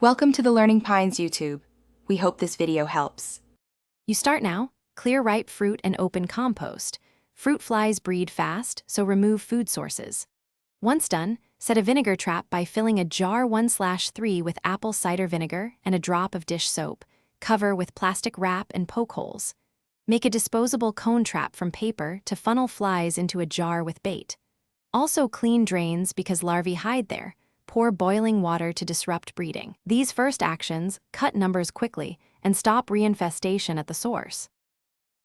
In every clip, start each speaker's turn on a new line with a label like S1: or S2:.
S1: Welcome to the Learning Pines YouTube. We hope this video helps.
S2: You start now. Clear ripe fruit and open compost. Fruit flies breed fast, so remove food sources. Once done, set a vinegar trap by filling a jar 1/3 with apple cider vinegar and a drop of dish soap. Cover with plastic wrap and poke holes. Make a disposable cone trap from paper to funnel flies into a jar with bait. Also clean drains because larvae hide there. Pour boiling water to disrupt breeding. These first actions cut numbers quickly and stop reinfestation at the source.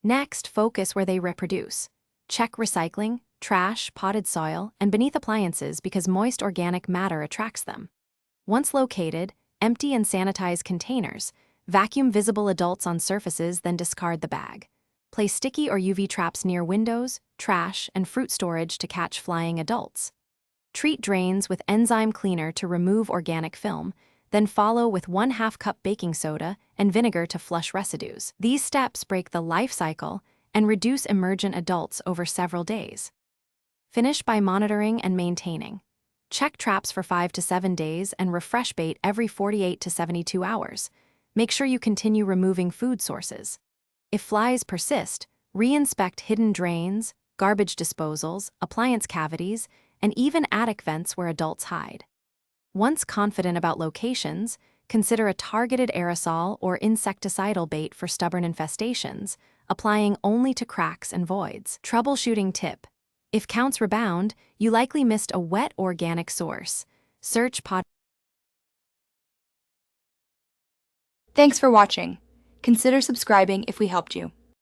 S2: Next, focus where they reproduce. Check recycling, trash, potted soil, and beneath appliances because moist organic matter attracts them. Once located, empty and sanitize containers. Vacuum visible adults on surfaces, then discard the bag. Place sticky or UV traps near windows, trash, and fruit storage to catch flying adults. Treat drains with enzyme cleaner to remove organic film, then follow with 1/2 cup baking soda and vinegar to flush residues. These steps break the life cycle and reduce emergent adults over several days. Finish by monitoring and maintaining. Check traps for 5 to 7 days and refresh bait every 48 to 72 hours. Make sure you continue removing food sources. If flies persist, re-inspect hidden drains, garbage disposals, appliance cavities, and even attic vents where adults hide. Once confident about locations, consider a targeted aerosol or insecticidal bait for stubborn infestations, applying only to cracks and voids. Troubleshooting tip: if counts rebound, you likely missed a wet organic source. Search pot.
S1: Thanks for watching. Consider subscribing if we helped you.